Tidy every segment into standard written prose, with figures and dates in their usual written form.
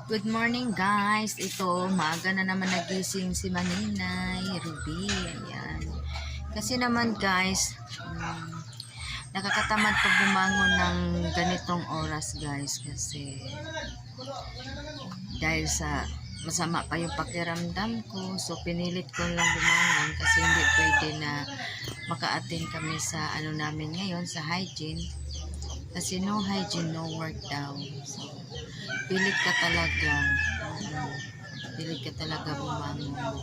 Good morning guys. Ito, maaga na naman nagising si Maninay, Ruby. Ayan. Kasi naman guys, nakakatamad pag bumangon ng ganitong oras guys. Kasi dahil sa masama pa yung pakiramdam ko. So pinilit ko lang bumangon kasi hindi pwede na maka-attend kami sa ano namin ngayon, sa hygiene. Kasi no hygiene, no work daw. So, pilit ka talaga. Pilit ka talaga bumangon.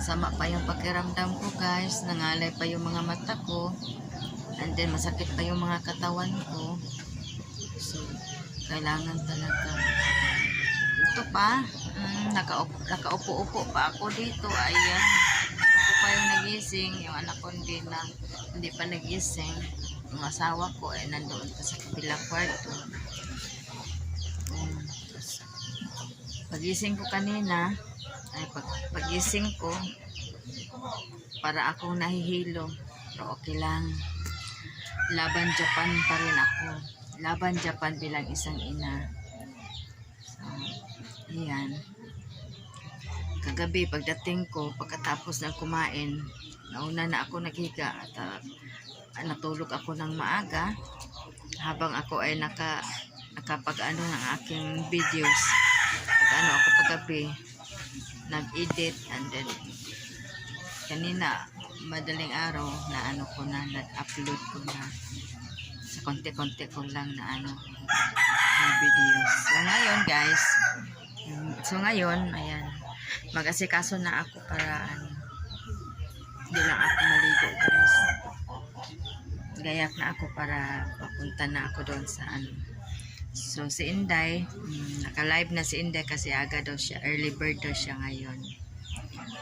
Sama pa yung pakiramdam ko guys. Nangalay pa yung mga mata ko. And then masakit pa yung mga katawan ko. So, kailangan talaga. Ito pa. Nakaupo-upo pa ako dito. Ayan. Ako pa yung nagising. Yung anak ko hindi pa nagising. Yung asawa ko ay nandoon pa sa kabilang kwarto. Pagising ko kanina, pagising ko, para akong nahihilo. Pero okay lang. Laban Japan pa rin ako. Laban Japan bilang isang ina. So, ayan. Kagabi, pagdating ko, pagkatapos na kumain, nauna na ako naghiga at natulog ako ng maaga habang ako ay nakapag-ano ng aking videos. Ano ako kagabi, nag-edit, and then kanina madaling araw na ano ko na, nag-upload ko na sa konti-konti ko lang na ano na videos. So ngayon guys, ayan, mag-asikaso na ako para ano, hindi lang ako maligo guys. Gayak na ako para papunta na ako doon sa ano. So si Inday, naka-live na si Inday kasi aga daw siya, early bird daw siya ngayon.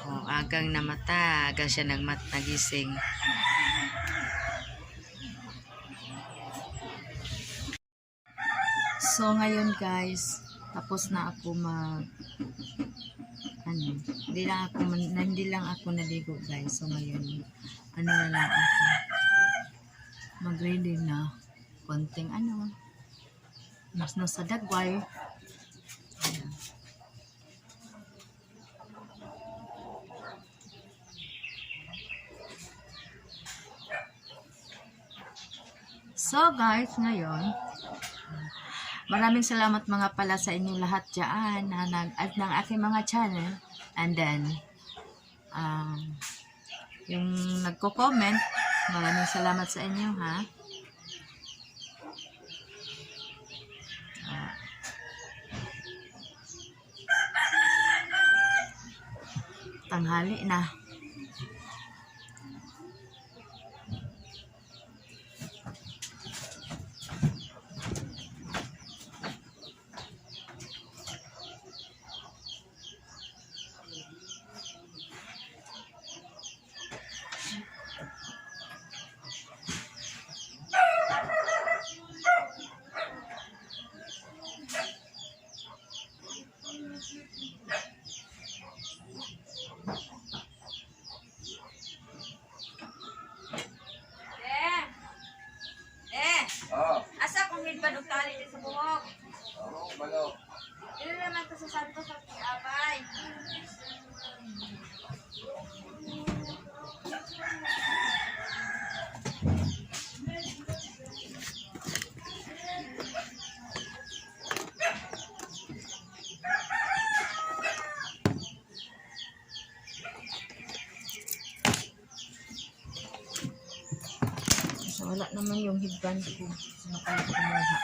O, agang namata, aga siya nagising. So ngayon guys, tapos na ako hindi lang ako naligo guys. So ngayon, ano na lang ako, mag-ready na konting ano, mas no sa dagway. Ayan. So guys, ngayon, maraming salamat mga pala sa inyo lahat dyan na nag-add ng aking mga channel. And then, yung nagko-comment, maraming salamat sa inyo ha. Tanghali na. Asa kung hidban og tali sa buhok? Oo, balo. Dili naman to sa Santos sa Abay. So, wala naman yung headband ko. So, nakakumuha.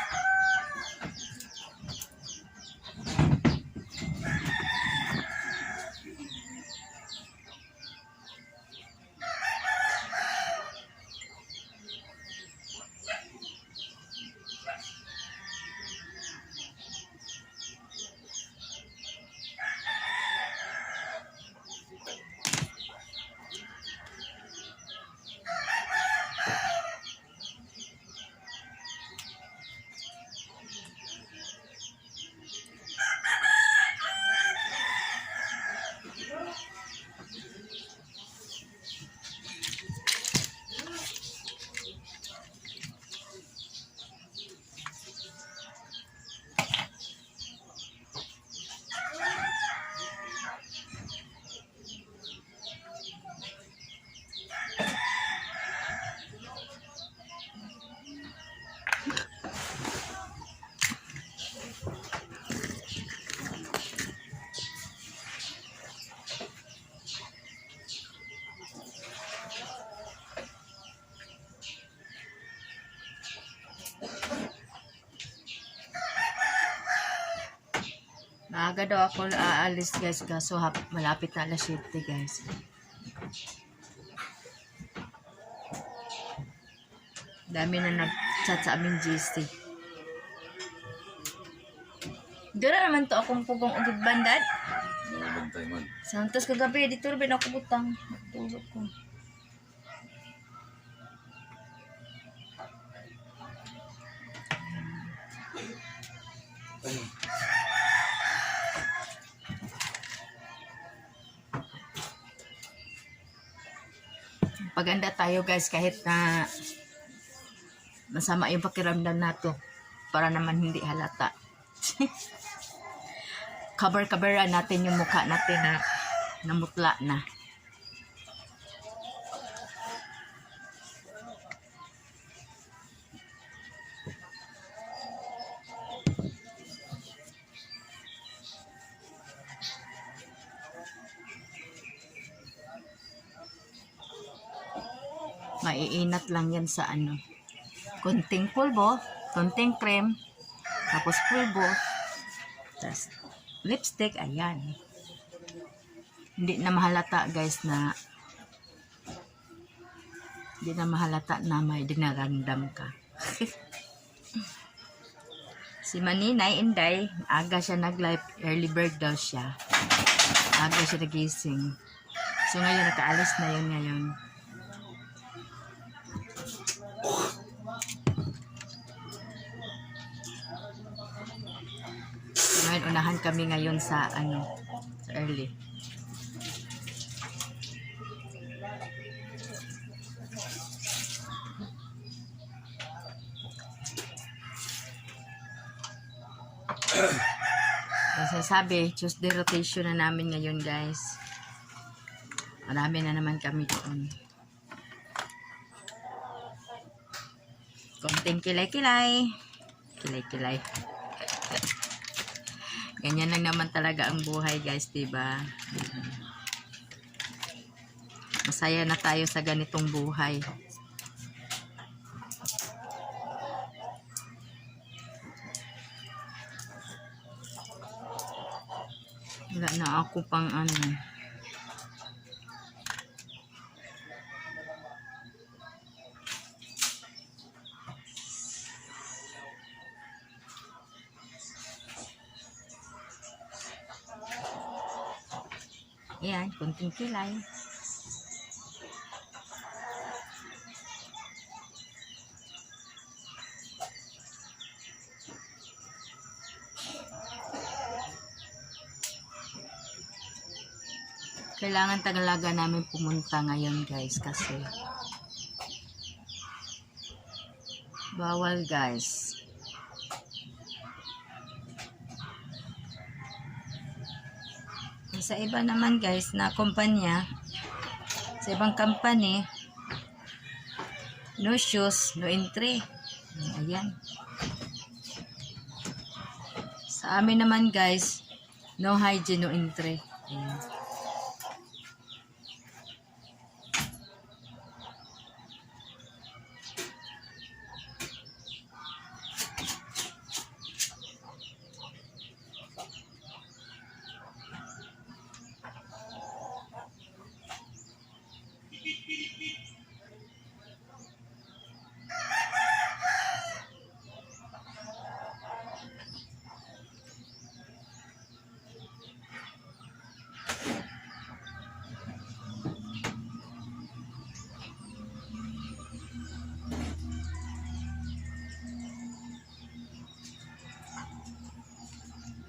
Aga daw ako aalis guys, kaso malapit na alas 7 guys. Dami na nag-chat sa aming GC. Dura naman to akong pugong ugod bandad. Bantay man. Santos kagabi, dito rin ako butang. Tulog ko. Paganda tayo guys kahit na masama yung pakiramdam nato para naman hindi halata. Cover-coveran natin yung mukha natin na namutla na. Maiinat lang yan sa ano. Konting pulbo, konting cream, tapos pulbo, tapos lipstick, ayan. Hindi na mahalata guys na may dinarandam ka. Si Maninay Inday, aga siya nag-live, early bird daw siya. Aga siya nagising. So ngayon, nakaalis na yun ngayon. Ngayon, unahan kami ngayon sa ano, sa early. Kasi sabi, Tuesday rotation na namin ngayon guys. Marami na naman kami doon. Konting kilay-kilay. Kilay-kilay. Ganyan lang naman talaga ang buhay guys, diba? Masaya na tayo sa ganitong buhay. Wala na ako pang ano. Ayan, kunting kilay. Kailangan talaga namin pumunta ngayon guys kasi bawal guys. Sa iba naman guys na kumpanya, sa ibang company, no shoes, no entry. Ayan. Sa amin naman guys, no hygiene, no entry. Ayan.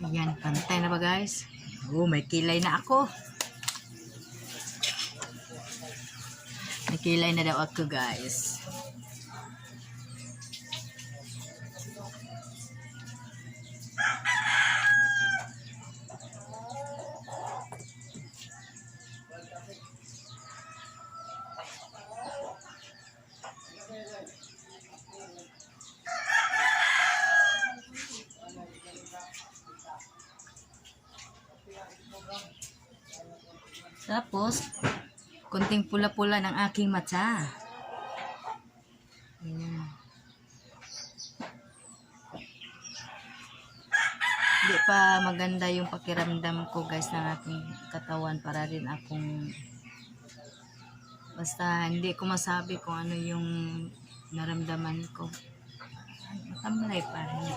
Ayan, pantay na ba guys? Oh, may kilay na ako. May kilay na daw ako guys. Tapos, konting pula-pula ng aking mata. Ayan. di pa maganda yung pakiramdam ko guys ng aking katawan para rin akong basta hindi ko masabi kung ano yung naramdaman ko. Matamlay pa rin.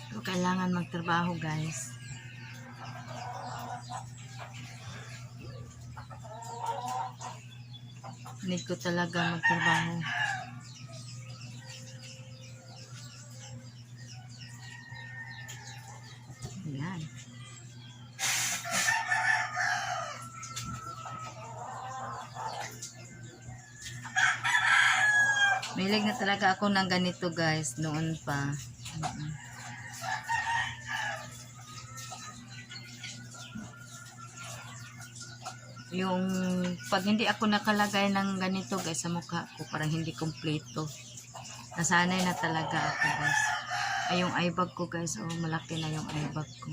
So, kailangan magtrabaho guys. Need ko talaga magtrabaho. Ayan. Mahilig na talaga ako ng ganito guys noon pa. Yung pag hindi ako nakalagay ng ganito guys sa mukha ko, parang hindi kompleto. Nasanay na talaga ako guys. Ay yung eye bag ko guys, oh malaki na yung eye bag ko.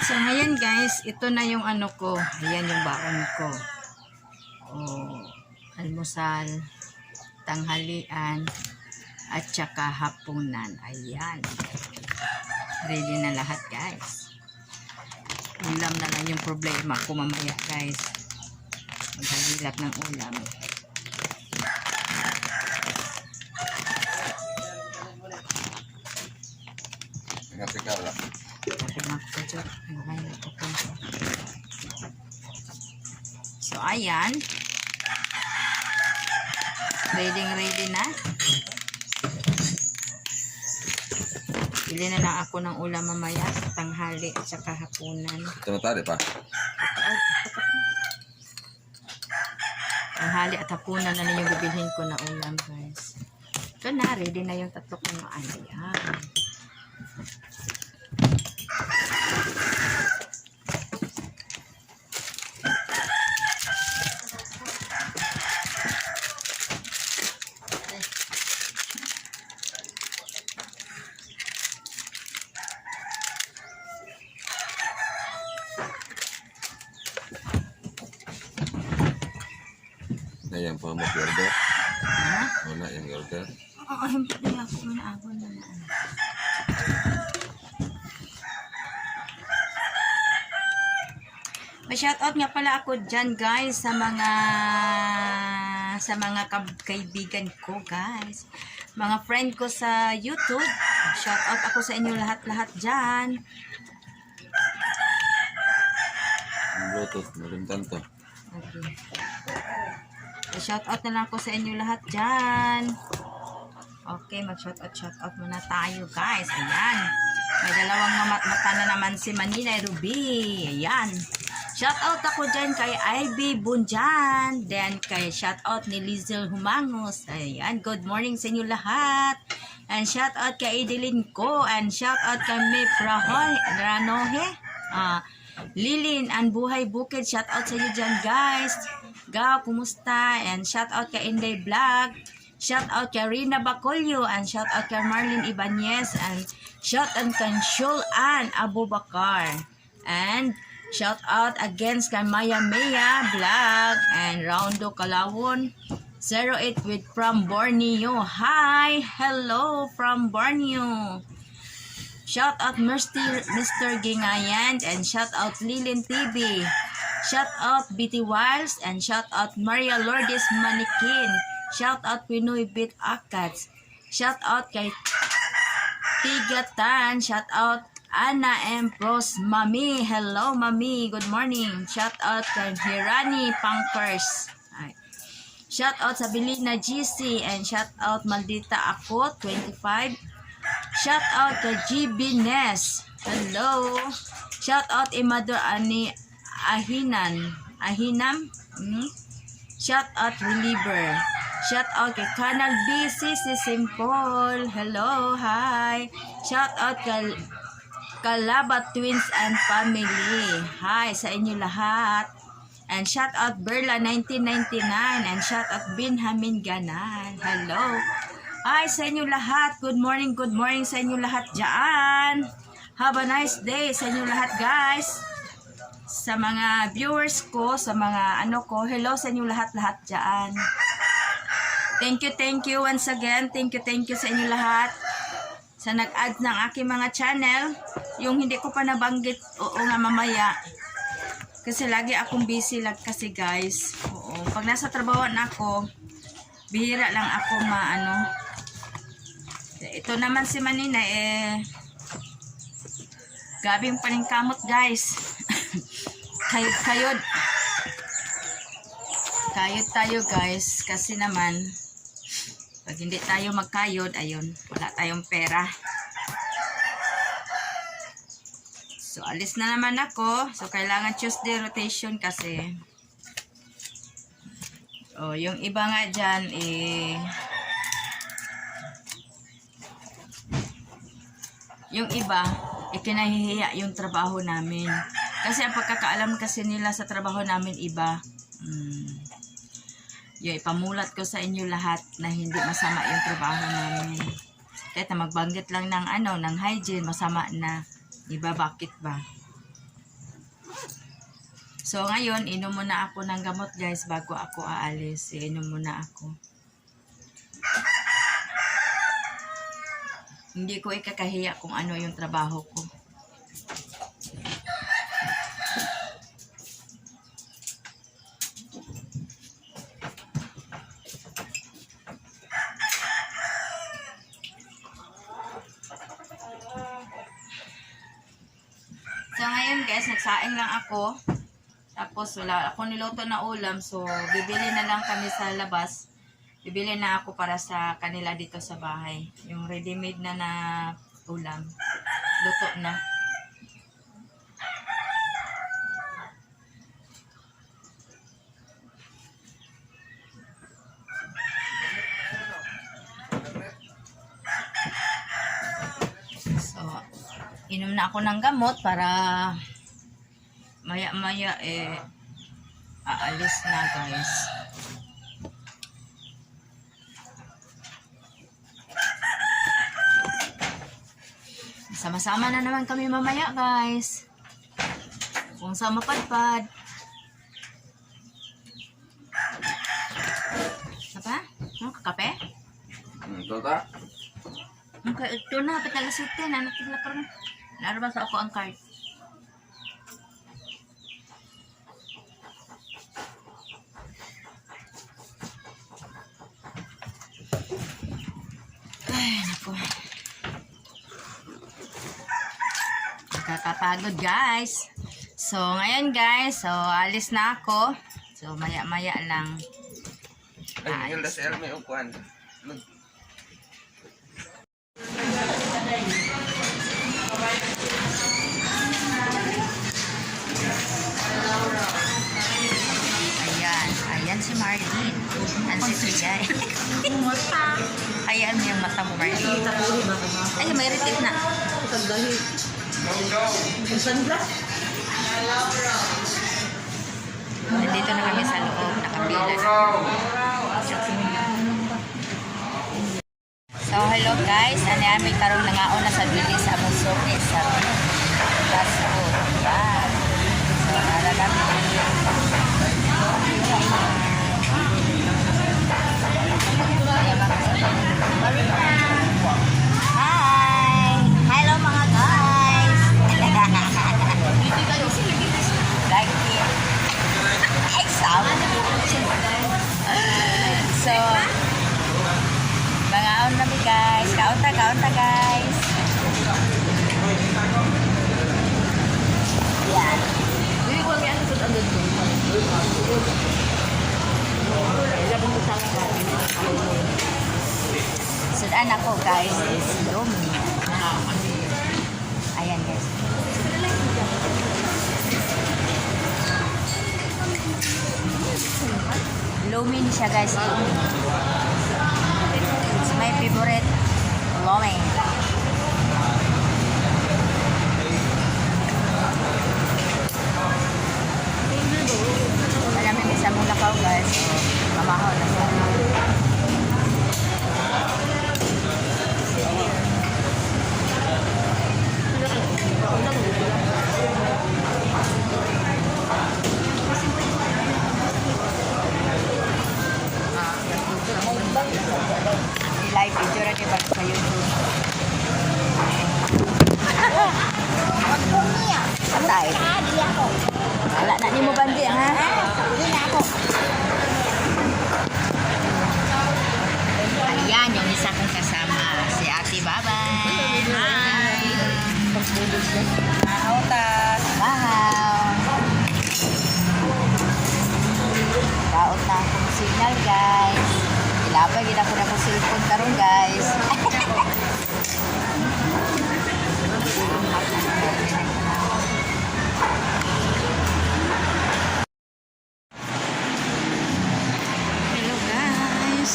So ngayon guys, ito na yung ano ko. Ayan yung baon ko. Oh, almusal, tanghalian, at saka hapunan. Ayan. Ready na lahat guys. Ulam na lang yung problema ko mamaya guys. Maghahilap ng ulam. Nagapikaw lang. So ayan. Ready na. Bili na lang ako ng ulam mamaya sa tanghali at saka hapunan. Ito na tayo pa. Tanghali at hapunan na yung bibilhin ko na ulam guys. Ito na, ready na yung tatlo kong ayan. Na yan po mag-order. Ha? Wala yung order. Oo, hindi ako manaabon na na. Pa-shoutout nga pala ako dyan guys sa mga kaibigan ko guys. Mga friend ko sa YouTube. Shoutout ako sa inyo lahat-lahat dyan. Bluetooth, marimtan to. Okay. Shoutout na lang ako sa inyo lahat dyan. Okay, mag-shoutout muna tayo guys. Ayan. May dalawang mata na naman si Manila Ruby. Ayan. Shoutout ako dyan kay Ivy Bunjan. Then kay shoutout ni Lizel Humangos. Ayan. Good morning sa inyo lahat. And shoutout kay Edeline Ko. And shoutout kay May Ranohe. Lilin and Buhay Bukid. Shoutout sa inyo dyan guys. Gaw, kumusta? And shoutout kay Inday Vlog. Shoutout kay Rina Bacolio. And shoutout kay Marlene Ibanez. And shoutout kay Shulan Abubakar. And shoutout against kay Maya Vlog. And Roundo Kalawon 08 with from Borneo. Hi! Hello from Borneo. Shoutout Mr. Gingayan. And shoutout Lilin TV. Shout out BT Wiles and shout out Maria Lourdes Manikin. Shout out Pinoy Beat Akats. Shout out kay Tigatan. Shout out Anna M. Pros Mami. Hello Mami. Good morning. Shout out kay Hirani Pankers. Shout out sa Belina GC and shout out Maldita Ako 25. Shout out kay GB Ness. Hello. Shout out Imador Ani Ahinam. Shout out Reliever. Shout out kay Canal BCC Simple. Hello, hi. Shout out kay Kalabat Twins and Family. Hi sa inyo lahat. And shout out Berla 1999 and shout out Benjamin Ganan. Hello. Hi sa inyo lahat. Good morning sa inyo lahat dyan. Have a nice day sa inyo lahat guys. sa mga viewers ko, sa mga ano ko, hello sa inyo lahat-lahat dyan. Thank you once again. Thank you sa inyo lahat sa nag-add ng aking mga channel. Yung hindi ko pa nabanggit, oo nga mamaya. Kasi lagi akong busy lang kasi guys. Oo, pag nasa trabaho na ako, bihira lang ako maano. Ito naman si Manina gabing paningkamot guys. Kayod tayo guys kasi naman pag hindi tayo magkayod, ayun, wala tayong pera. So alis na naman ako. So kailangan Tuesday rotation kasi yung iba nga dyan yung iba ikinahihiya yung trabaho namin. Kasi ang pagkakaalam kasi nila sa trabaho namin iba. Yung ipamulat ko sa inyo lahat na hindi masama yung trabaho namin. Kahit na magbanggit lang ng ng hygiene, masama na. Iba, bakit ba? So ngayon, inom muna ako ng gamot guys bago ako aalis. Inom muna ako. Hindi ko ikakahiya kung ano yung trabaho ko. So ngayon guys, nagsaing lang ako. Tapos wala ako niluto na ulam. So bibili na lang kami sa labas. Bibili na ako para sa kanila dito sa bahay. Yung ready-made na ulam. Luto na. So, inom na ako ng gamot para maya-maya aalis na guys. Sama-sama na naman kami mamaya guys. Kung sa mapadpad. Apa? Kakape? Ito ta? Ito na, pitagasitin. Ano tigla pa rin? Narabas ako ang card. Ay, naku. Nakakapagod guys. So, ngayon guys, so alis na ako. So, maya-maya lang. Ay, yung lasel may upuan. Ayan si Marlene. Ang sisiyay. Ayan yung mata mo, Marlene. Ay, may retit na. Nandito na kami sa loob. Nakapila na. So, hello guys. Ano yan, may karong nangaon na sa bili sa Musuki sa fast food. Yan. So, naragami. Hi! Hello mga guys! Like it. Exam. So, mga on na guys. Kaunta guys. Yan. Sudan ako guys is Lomi. Ayan guys. Lomi ni siya guys. Lomi. It's my favorite Lomi. Alam mo sa Mulacao guys. Mamahaw na siya. sa YouTube. Patay. Wala na ni mo bandi, ha? Ayan, yung isa kong kasama, si Ate Babay. Hi! Nautas. Wow! Daot na akong signal, guys. Ilapay, gina ko na akong cellphone karon, guys. Hello, guys.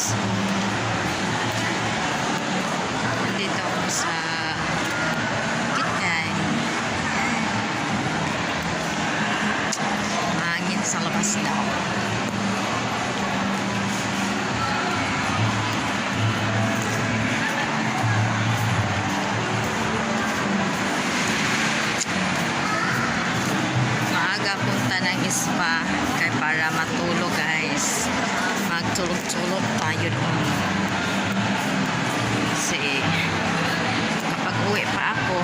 Nandito ako sa Kitay. Mahangin sa labas daw. Maaga punta ng spa kay para matulog, guys. Magtulog-tulog tayo doon. Kasi kapag uwi pa ako,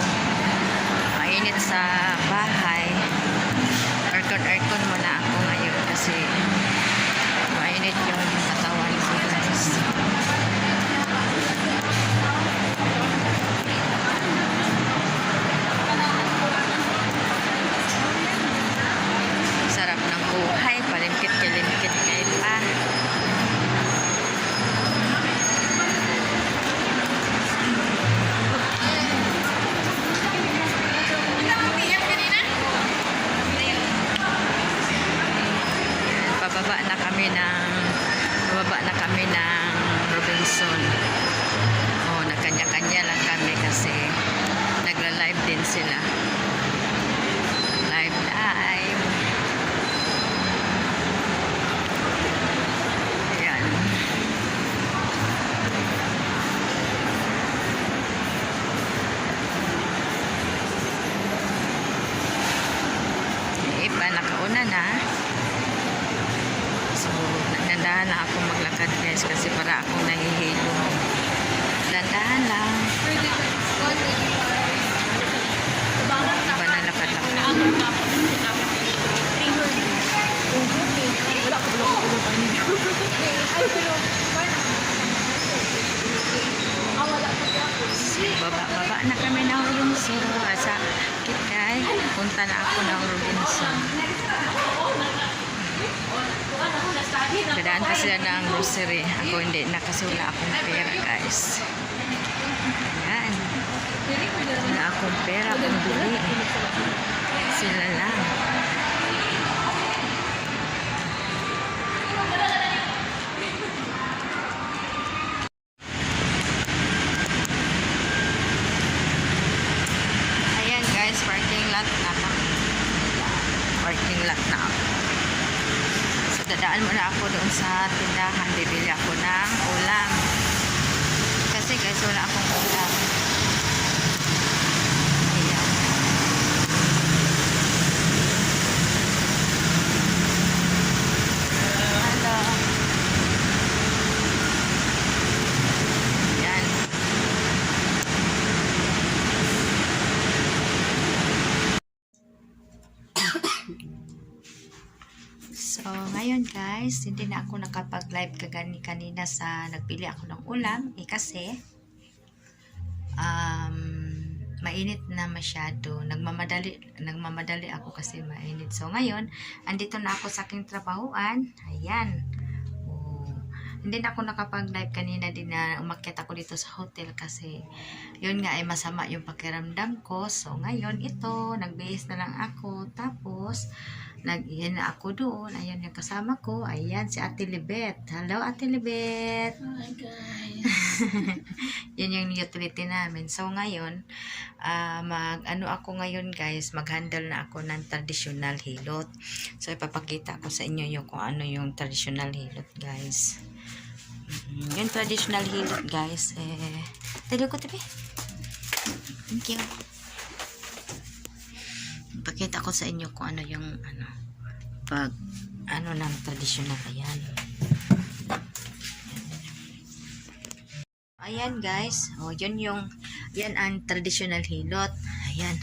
mainit sa bahay. Aircon muna ako ngayon kasi mainit yung katawan ko, guys. Sarap ng buhay, palimpit-kalimpit kayo pa. Pababa na kami ng Robinson. Oh, nagkanya-kanya lang kami kasi nagla-live din sila. Live. Ayan. Iba, nakauna na. So, nandahan na ako maglakad, guys, kasi para akong nahihilo. Dandahan lang. Iba na lakad lang. So, baba na kami ng Robinson. Sa Kitay, punta na ako ng Robinson. Dadaan pa sila ng grocery. Ako hindi na kasi wala akong pera, guys. Ayan. Wala akong pera kung bili. Sila lang. Ayan, guys, parking lot na ako. Parking lot na ako. Dadaan muna ako doon sa tindahan, bibili ako ng ulam kasi, guys, wala akong ulam. Ayan. Hello. Ayan. So, ngayon, guys, hindi na ako nakapag-live kanina sa nagpili ako ng ulam. Kasi, mainit na masyado. Nagmamadali ako kasi mainit. So, ngayon, andito na ako sa aking trabahuan. Ayan. Oh, hindi na ako nakapag-live kanina din na umakyat ako dito sa hotel kasi yun nga ay masama yung pakiramdam ko. So, ngayon, ito, nagbihis na lang ako. Tapos, nag-iyan na ako doon. Ayan yung kasama ko. Ayan si Ate Libet. Hello, Ate Libet. Hi, guys. Yan yung utility namin. So, ngayon, ako ngayon, guys, mag-handle na ako ng traditional hilot. So, ipapakita ko sa inyo yung kung ano yung traditional hilot, guys. Yung traditional hilot, guys, tayo ko, tabi. Thank you. Pakita ko sa inyo kung ano yung ng traditional. Ayan. Ayan guys, yan ang traditional hilot. Ayan,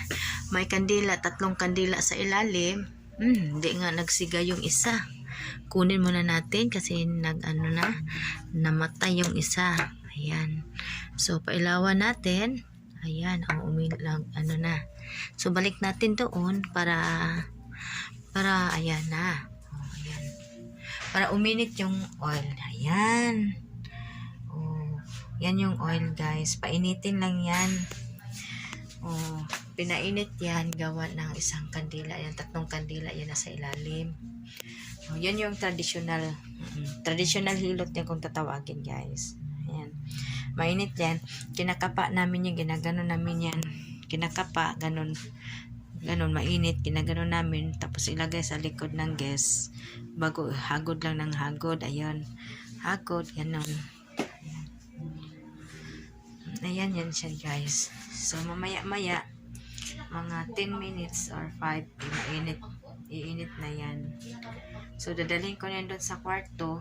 may kandila, 3 kandila sa ilalim. Hindi nga nagsiga yung isa. Kunin muna natin kasi namatay yung isa. Ayan, so pailawan natin. Ayan, lang, So balik natin doon para ayan na. Ayan. Para uminit yung oil. Ayan. Yan yung oil guys. Painitin lang yan. Pinainit yan. Gawa ng isang kandila. Yan, 3 kandila. Yan nasa ilalim. Yan yung traditional. Traditional hilot yan kung tatawagin guys. Ayan. Mainit yan. Kinakapa namin yung ginagano namin yan. Kinakapa. Ganon. Mainit. Ginagano namin. Tapos ilagay sa likod ng gas. Bago hagod lang ng hagod. Ayan. Hagod. Ganon. Ayan yan siya guys. So mamaya-maya mga 10 minutes or 5 iinit na yan. So dadalhin ko na doon sa kwarto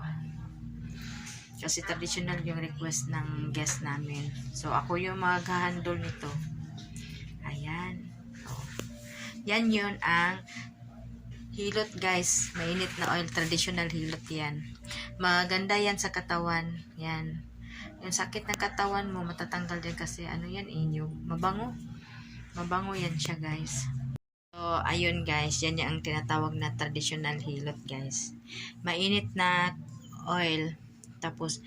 kasi traditional yung request ng guest namin. So ako yung mag-handle nito. Ayan. Yan yun ang hilot guys. Mainit na oil. Traditional hilot yan. Maganda yan sa katawan. Yan. Yung sakit ng katawan mo, matatanggal din kasi yan, inyong. Mabango yan siya guys. So, ayun guys, yan yung tinatawag na traditional hilot guys. Mainit na oil, tapos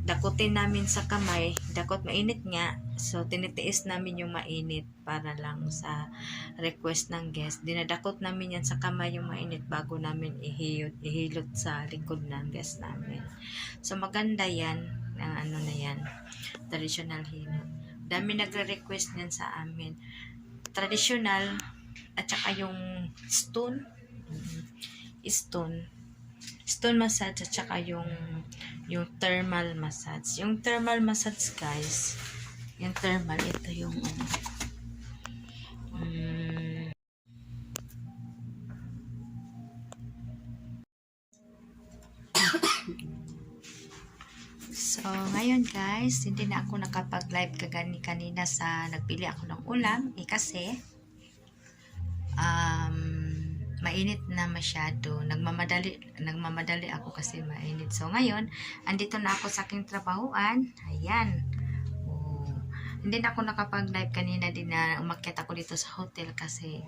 dakutin namin sa kamay, mainit nga. So, tinitiis namin yung mainit para lang sa request ng guest. Dinadakot namin yan sa kamay yung mainit bago namin ihilot sa likod ng guest namin. So, maganda yan. Ang na yan, traditional hilot. Dami nagre-request niyan sa amin. Traditional at saka yung stone massage at saka yung thermal massage. Yung thermal massage guys, yung thermal, ito yung So, ngayon guys, hindi na ako nakapag-live kanina sa nagpili ako ng ulam. Kasi, mainit na masyado. Nagmamadali ako kasi mainit. So, ngayon, andito na ako sa aking trabahuan. Ayan. Hindi na ako nakapag-live kanina din na umakyat ako dito sa hotel kasi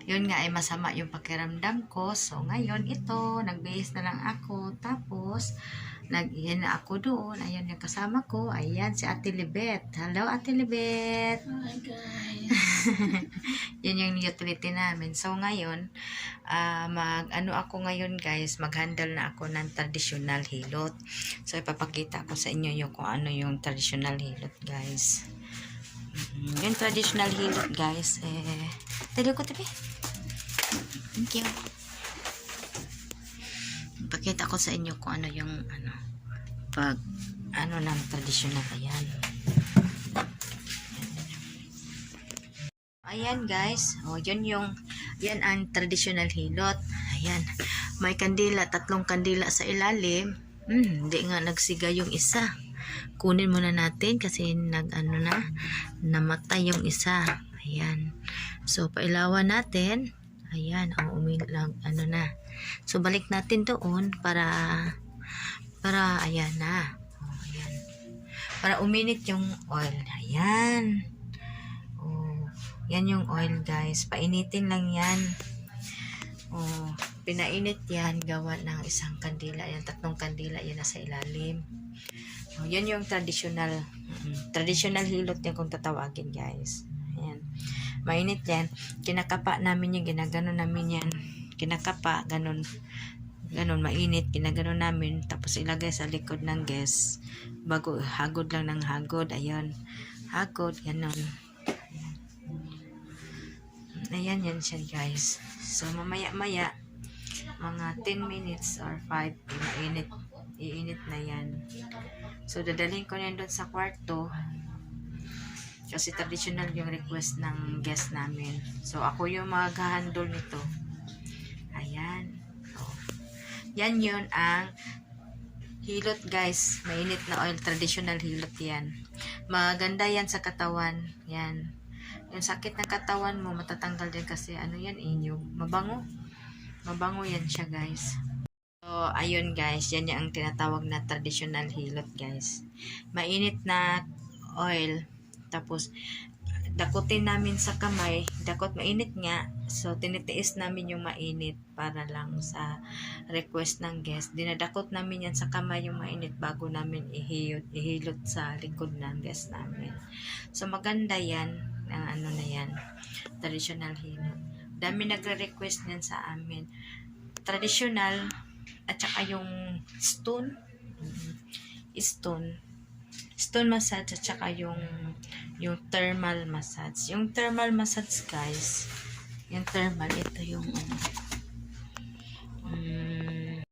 yun nga ay masama yung pakiramdam ko. So, ngayon ito, nagbihis na lang ako. Tapos, yan na ako doon. Ayun yung kasama ko. Ayan, si Ate Libet. Hello, Ate Libet. Hi, guys. Yan yung utility namin. So, ngayon, ako ngayon, guys, mag-handle na ako ng traditional hilot. So, ipapakita ko sa inyo yung kung ano yung traditional hilot, guys. Yung traditional hilot, guys, talo ko, tabi. Thank you. Pakita ko sa inyo kung ano yung ng traditional. Ayan guys, yan ang traditional hilot. Ayan, may kandila, 3 kandila sa ilalim. Hindi nga nagsiga yung isa. Kunin muna natin kasi namatay yung isa. Ayan, so pailawan natin. Ayan, lang, So, balik natin doon para ayan na. Ayan. Para uminit yung oil. Ayan. Yan yung oil guys. Painitin lang yan. Pinainit yan. Gawa ng isang kandila. Yan, 3 kandila. Yan nasa ilalim. Yan yung traditional. Traditional hilot yan kung tatawagin guys. Ayan. Mainit yan. Kinakapa namin yung ginagano namin yan. Kinakapa, ganon mainit, ginagano namin, tapos ilagay sa likod ng gas, bago hagod lang ng hagod. Ayun, hagod, ganon. Ayan yan siya guys. So mamaya-maya mga 10 minutes or 5 iinit na yan. So dadalhin ko na doon sa kwarto kasi traditional yung request ng guest namin. So ako yung mag-handle nito. Ayan. Yan yun ang Hilot guys, mainit na oil, traditional hilot yan. Maganda yan sa katawan, yan. Yung sakit ng katawan mo, matatanggal din kasi ano yan, inyo. Mabango. Mabango yan siya guys. So, ayun guys, yan yung ang tinatawag na traditional hilot guys. Mainit na oil, tapos dakutin namin sa kamay, dakot mainit nga, so tinitiis namin yung mainit para lang sa request ng guest. Dinadakot namin yan sa kamay yung mainit bago namin ihilot sa likod ng guest namin. So maganda yan, ang ano na yan, traditional hilot. Dami nagre-request niyan sa amin. Traditional, at saka yung stone massage, at saka yung thermal massage. Yung thermal massage guys, yung thermal, ito yung